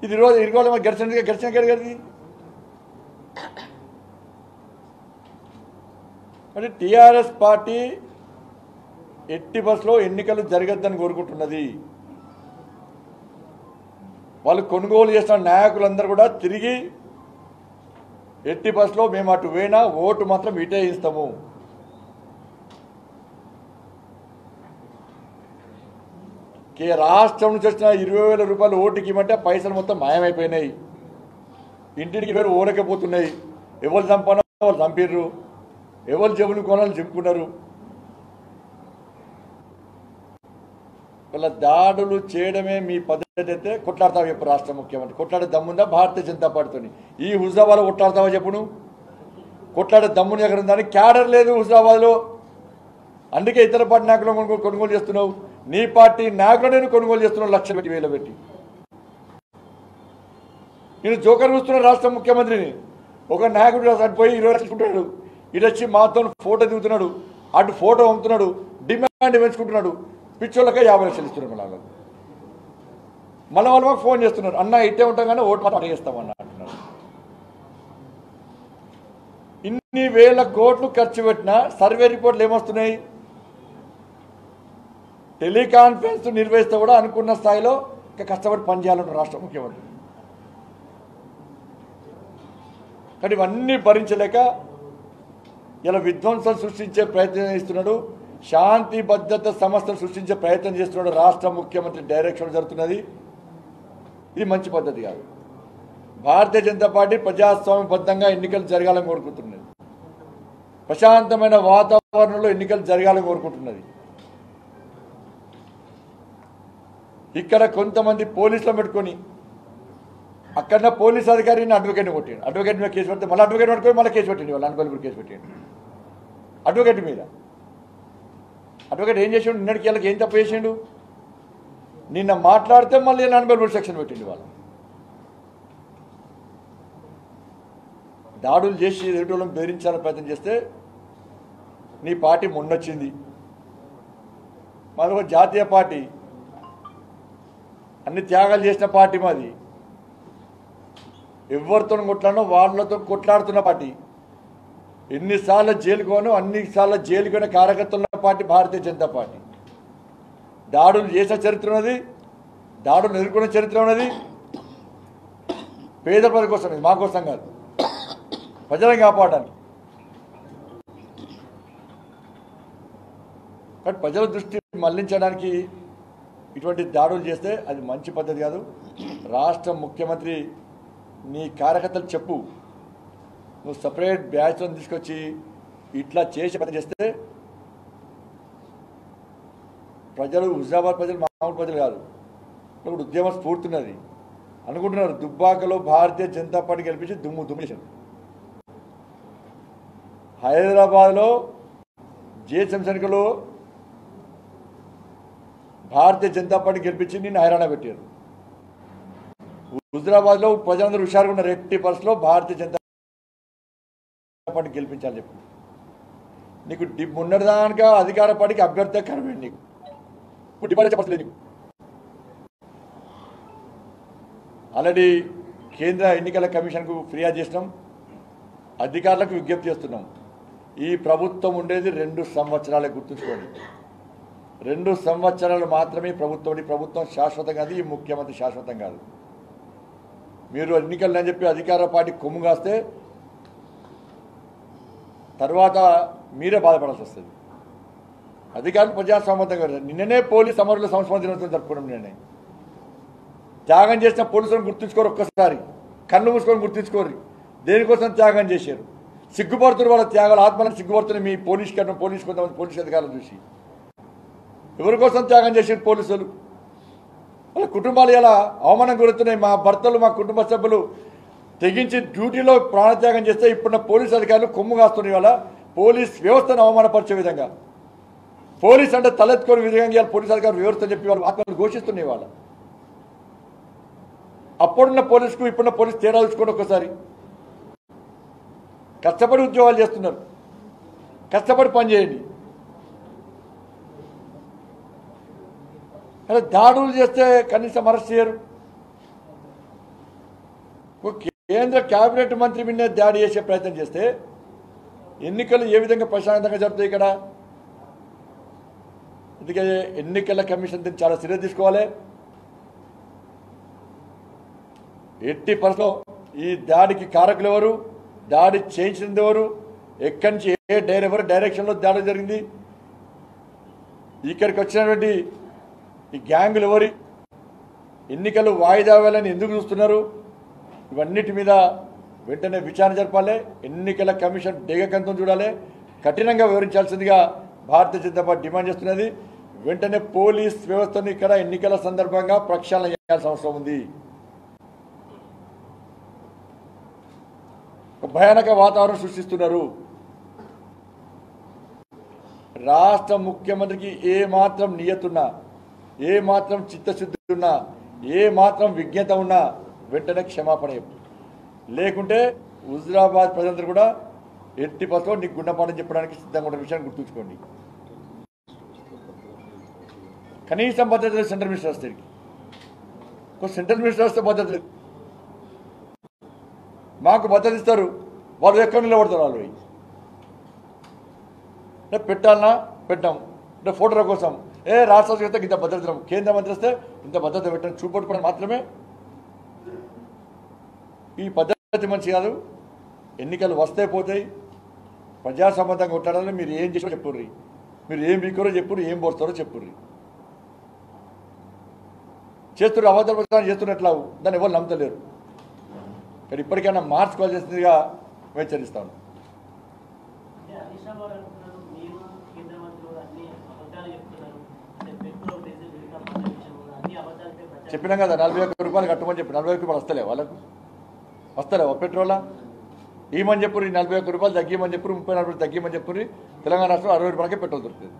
ఇది రోజు ఇరుగోళ ఘర్షణ గడిగడిది. అంటే టీఆర్ఎస్ పార్టీ ఎట్టి బస్సులో ఎన్నికలు జరగద్దని కోరుకుంటున్నది. వాళ్ళు కొనుగోలు చేసిన నాయకులందరూ కూడా తిరిగి ఎట్టి బస్సులో మేము అటు పోయినా ఓటు మాత్రం ఇటే ఇస్తాము. రాష్ట్రం నుంచి వచ్చిన 20,000 రూపాయలు ఓటుకి ఇవ్వమంటే పైసలు మొత్తం మాయమైపోయినాయి. ఇంటికి పేరు ఓడకపోతున్నాయి. ఎవరు చంపనో వాళ్ళు చంపిర్రు, ఎవరు జబ్బులు కొనాలని చెప్పుకున్నారు. వాళ్ళ దాడులు చేయడమే మీ పద్ధతి అయితే కొట్లాడతావా చెప్పు రాష్ట్ర ముఖ్యమంత్రి? కొట్లాడే దమ్ముందా భారతీయ జనతా పార్టీతోని? ఈ హుజరాబాద్లో కొట్లాడతావా చెప్పును? కొట్లాడే దమ్ముని ఎక్కడ ఉందని క్యాడర్ లేదు హుజరాబాద్లో. అందుకే ఇతర పార్టీ నాయకులను కొనుగోలు చేస్తున్నావు. నీ పార్టీ నాయకులు నేను కొనుగోలు చేస్తున్నావు లక్షలు పెట్టి, వేలు పెట్టి. నేను జోకర్ చూస్తున్నాను రాష్ట్ర ముఖ్యమంత్రిని. ఒక నాయకుడు అటు పోయి 20 లక్షలు తీసుకుంటున్నాడు, ఇటు వచ్చి మాతో ఫోటో దిగుతున్నాడు, అటు ఫోటో అమ్ముతున్నాడు, డిమాండ్ పెంచుకుంటున్నాడు. పిచ్చోళ్ళకే 50 లక్షలు ఇస్తున్నాడు. మళ్ళీ వాళ్ళు మాకు ఫోన్ చేస్తున్నారు, అన్న ఇట్టే ఉంటాం కానీ ఓటు మాట అడిగేస్తామన్న అంటున్నారు. ఇన్ని వేల కోట్లు ఖర్చు పెట్టినా సర్వే రిపోర్ట్లు ఏమొస్తున్నాయి? టెలికాన్ఫరెన్స్ నిర్వహిస్తే కూడా అనుకున్న స్థాయిలో ఇంకా కష్టపడి పనిచేయాలంటారు రాష్ట్ర ముఖ్యమంత్రి. కానీ ఇవన్నీ భరించలేక ఇలా విధ్వంసం సృష్టించే ప్రయత్నం చేస్తున్నాడు. శాంతి భద్రత సమస్యలు సృష్టించే ప్రయత్నం చేస్తున్నాడు. రాష్ట్ర ముఖ్యమంత్రి డైరెక్షన్ జరుగుతున్నది. ఇది మంచి పద్ధతి కాదు. భారతీయ జనతా పార్టీ ప్రజాస్వామ్యబద్ధంగా ఎన్నికలు జరగాలని కోరుకుంటున్నది. ప్రశాంతమైన వాతావరణంలో ఎన్నికలు జరగాలని కోరుకుంటున్నది. ఇక్కడ కొంతమంది పోలీసులు పెట్టుకొని అక్కడ పోలీస్ అధికారిని అడ్వకేట్ని కొట్టాడు. అడ్వకేట్ మీద కేసు పెడితే మళ్ళీ అడ్వకేట్ పట్టుకొని మళ్ళీ కేసు పెట్టిండు. వాళ్ళు అనుకోని కేసు పెట్టాడు అడ్వకేట్ మీద. అడ్వకేట్ ఏం చేసిండు? నిన్నటికి వాళ్ళకి ఏం తప్పు చేసిండు? నిన్న మాట్లాడితే మళ్ళీ 43 సెక్షన్ పెట్టిండు. వాళ్ళు దాడులు చేసి ఎదుటోళ్ళని బెదిరించాలని ప్రయత్నం చేస్తే నీ పార్టీ మొన్నొచ్చింది. మాది జాతీయ పార్టీ, అన్ని త్యాగాలు చేసిన పార్టీ మాది. ఎవరితో కొట్లాడనో వాళ్ళతో కొట్లాడుతున్న పార్టీ. ఎన్నిసార్లు జైలుకు పోను అన్నిసార్లు జైలుకు పోయిన కార్యకర్తలున్న పార్టీ భారతీయ జనతా పార్టీ. దాడులు చేసిన చరిత్ర ఉన్నది, దాడులు ఎదుర్కొన్న చరిత్ర ఉన్నది. పేద ప్రజల కోసం, మా కోసం కాదు, ప్రజలను కాపాడడానికి. కానీ ప్రజల దృష్టి మళ్లించడానికి ఇటువంటి దాడులు చేస్తే అది మంచి పద్ధతి కాదు. రాష్ట్ర ముఖ్యమంత్రి నీ కార్యకర్తలు చెప్పు, నువ్వు సపరేట్ బ్యాచ్లను తీసుకొచ్చి ఇట్లా చేసి పని చేస్తే ప్రజలు, హుజరాబాద్ ప్రజలు మామూలు ప్రజలు కాదు, ఇప్పుడు ఉద్యమం స్ఫూర్తున్నది అనుకుంటున్నారు. దుబ్బాకలో భారతీయ జనతా పార్టీ గెలిపించి దుమ్ము చేశారు. హైదరాబాద్లో జిహెచ్ఎంసీ ఎన్నికల్లో భారతీయ జనతా పార్టీ గెలిపించి నిన్ను హైరాణ పెట్టారు. హుజరాబాద్లో ప్రజలందరూ హుషారుగా ఉన్న రెట్టి పరిస్థితిలో భారతీయ జనతా పార్టీ గెలిపించాలని చెప్పి నీకు ఉన్నదానిక అధికార పార్టీకి అభ్యర్థి కనబడి నీకు ఇప్పుడు డిపాజిట్ చెప్పలేదు. నీకు ఆల్రెడీ కేంద్ర ఎన్నికల కమిషన్కు ఫిర్యాదు చేసినాం, అధికారులకు విజ్ఞప్తి చేస్తున్నాం. ఈ ప్రభుత్వం ఉండేది 2 సంవత్సరాలే, గుర్తుంచుకోండి. 2 సంవత్సరాలు మాత్రమే ప్రభుత్వం. ప్రభుత్వం శాశ్వతం కాదు, ఈ ముఖ్యమంత్రి శాశ్వతం కాదు. మీరు ఎన్నికలు అని చెప్పి అధికార పార్టీ కొమ్ము కాస్తే తర్వాత మీరే బాధపడాల్సి వస్తుంది. అధికారులు ప్రజాస్వామ్యంగా నిన్ననే పోలీస్ అమరుల సంస్మరణ దినోత్సవం జరుపుకోవడం. నిన్ననే త్యాగం చేసిన పోలీసులను గుర్తుంచుకోరు, ఒక్కసారి కళ్ళు మూసుకొని గుర్తుంచుకోరు. దేనికోసం త్యాగం చేశారు? సిగ్గుపడుతున్నారు వాళ్ళ త్యాగాలు, ఆత్మలను సిగ్గుపడుతున్నాయి మీ పోలీస్ కొంతమంది పోలీస్ అధికారులు చూసి. ఎవరి కోసం త్యాగం చేశారు పోలీసులు? వాళ్ళ కుటుంబాలు ఎలా అవమానం గురవుతున్నాయి. మా భర్తలు, మా కుటుంబ సభ్యులు తెగించి డ్యూటీలో ప్రాణత్యాగం చేస్తే ఇప్పుడున్న పోలీస్ అధికారులు కొమ్ము కాస్తున్నాయి. వాళ్ళ పోలీస్ వ్యవస్థను అవమానపరిచే విధంగా, పోలీస్ అంటే తలెత్తుకొని విధంగా పోలీస్ అధికారులు వ్యవస్థ చెప్పి వాళ్ళు ఆత్మలు ఘోషిస్తున్నాయి. వాళ్ళ అప్పుడున్న పోలీసుకు ఇప్పుడున్న పోలీసు తేడా చూసుకోండి ఒక్కసారి. కష్టపడి ఉద్యోగాలు చేస్తున్నారు, కష్టపడి పనిచేయండి. అలా దాడులు చేస్తే కనీసం అరెస్ట్ చేయరు. ఒక కేంద్ర కేబినెట్ మంత్రి మీద దాడి చేసే ప్రయత్నం చేస్తే ఎన్నికలు ఏ విధంగా ప్రశాంతంగా జరుగుతాయి ఇక్కడ? అందుకే ఎన్నికల కమిషన్ దీన్ని చాలా సీరియస్ తీసుకోవాలి. ఎట్టి పరిస్థితుల్లో ఈ దాడికి కారకులు ఎవరు, దాడి చేయించింది ఎవరు, ఎక్కడి నుంచి ఎవరు డైరెక్షన్లో దాడి జరిగింది, ఇక్కడికి వచ్చినటువంటి ఈ గ్యాంగులు ఎవరి, ఎన్నికలు వాయిదా వేయాలని ఎందుకు చూస్తున్నారు, ఇవన్నిటి మీద వెంటనే విచారణ జరపాలి. ఎన్నికల కమిషన్ డేగకంతం చూడాలి, కఠినంగా వివరించాల్సిందిగా భారతీయ జనతా పార్టీ డిమాండ్ చేస్తున్నది. వెంటనే పోలీస్ వ్యవస్థను ఇక్కడ ఎన్నికల సందర్భంగా ప్రక్షాళన చేయాల్సిన అవసరం ఉంది. ఒక భయానక వాతావరణం సృష్టిస్తున్నారు. రాష్ట్ర ముఖ్యమంత్రికి ఏ మాత్రం నియతున్నా, ఏ మాత్రం చిత్తశుద్ధి ఉన్నా, ఏ మాత్రం విజ్ఞత ఉన్నా వెంటనే క్షమాపణ చెప్పు. లేకుంటే హుజురాబాద్ ప్రజలందరూ కూడా ఎట్టి పతో నీకు గుండెపాఠం చెప్పడానికి సిద్ధంగా ఉన్న విషయాన్ని గుర్తుంచుకోండి. కనీసం భద్రత లేదు సెంట్రల్ మినిస్టర్ వస్తే, సెంట్రల్ మినిస్టర్ వస్తే భద్రత లేదు. మాకు భద్రత ఇస్తారు, వాళ్ళు ఎక్కడ నిలబడతారు, వాళ్ళు పెట్టాలన్నా పెట్టాం, అంటే ఫోటోల కోసం రాష్ట్ర ఇంత భద్రత, కేంద్ర మంత్రి వస్తే ఇంత భద్రత పెట్టడం చూపట్టుకోవడం మాత్రమే ఈ పద్ధతి మంచి కాదు. ఎన్నికలు వస్తే పోతాయి, ప్రజాసంబంధంగా కొట్టాలని మీరు ఏం చేసారో చెప్పుర్రి, మీరు ఏం బీకోరో చెప్పుర్రి, ఏం పోస్తారో చెప్పుర్రి. చేస్తున్నారు అబద్ధాల ప్రచారం చేస్తున్నట్లు దాన్ని ఎవరు నమ్మతలేరు. కానీ ఇప్పటికైనా మార్చుకోవాల్సిందిగా హెచ్చరిస్తాను. చెప్పినాం కదా 41 రూపాయలు కట్టమని చెప్పి, 41 రూపాయలు వస్తలే వాళ్ళకు, వస్తలేవా పెట్రోలా? ఈమని చెప్పుర్రి 41 రూపాయలు తగ్గిమని చెప్పుర్రి, 34 రూపాయలు తగ్గిమని చెప్పుర్రి. తెలంగాణ రాష్ట్రంలో 60 రూపాయలకే పెట్రోల్ దొరుకుతుంది.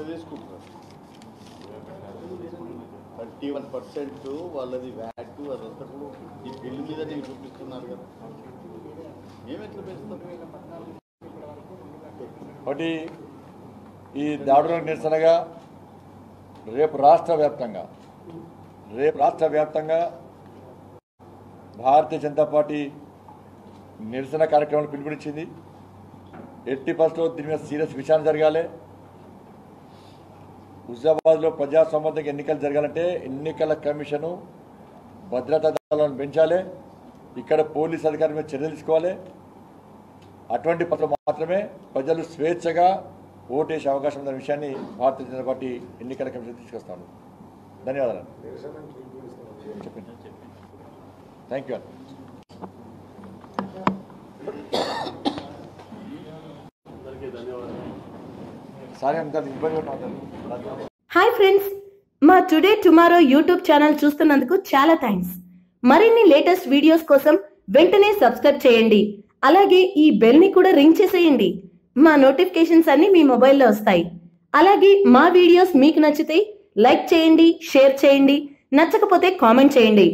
తీసుకుంటున్నారు 31% వాళ్ళది వ్యాట్, అదంతా కూడా ఈ బిల్లు మీద నేను చూపిస్తున్నారు కదా, మేమెట్లా పెంచుతాం? ఒకటి ఈ దాడులకు నిరసనగా రేపు రాష్ట్ర వ్యాప్తంగా భారతీయ జనతా పార్టీ నిరసన కార్యక్రమాలు పిలుపునిచ్చింది. ఎట్టి పరిస్థితుల్లో దీని మీద సీరియస్ విచారణ జరగాలి. హుజాబాద్లో ప్రజాసంబంధంగా ఎన్నికలు జరగాలంటే ఎన్నికల కమిషను భద్రతా దళాలను పెంచాలి, ఇక్కడ పోలీస్ అధికారుల మీద చర్యలు తీసుకోవాలి. అటువంటి పట్ల మాత్రమే ప్రజలు స్వేచ్ఛగా ఓటేసే అవకాశం ఉన్న విషయాన్ని భారతీయ జనతా పార్టీ ఎన్నికల కమిషన్ తీసుకొస్తాను. ధన్యవాదాలు. చెప్పండి. Thank you. హాయ్ ఫ్రెండ్స్, మా టుడే టుమారో యూట్యూబ్ ఛానల్ చూస్తున్నందుకు చాలా థ్యాంక్స్. మరిన్ని లేటెస్ట్ వీడియోస్ కోసం వెంటనే సబ్స్క్రైబ్ చేయండి. అలాగే ఈ బెల్ ని కూడా రింగ్ చేసేయండి. మా నోటిఫికేషన్స్ అన్ని మీ మొబైల్లో వస్తాయి. అలాగే మా వీడియోస్ మీకు నచ్చితే లైక్ చేయండి, షేర్ చేయండి, నచ్చకపోతే కామెంట్ చేయండి.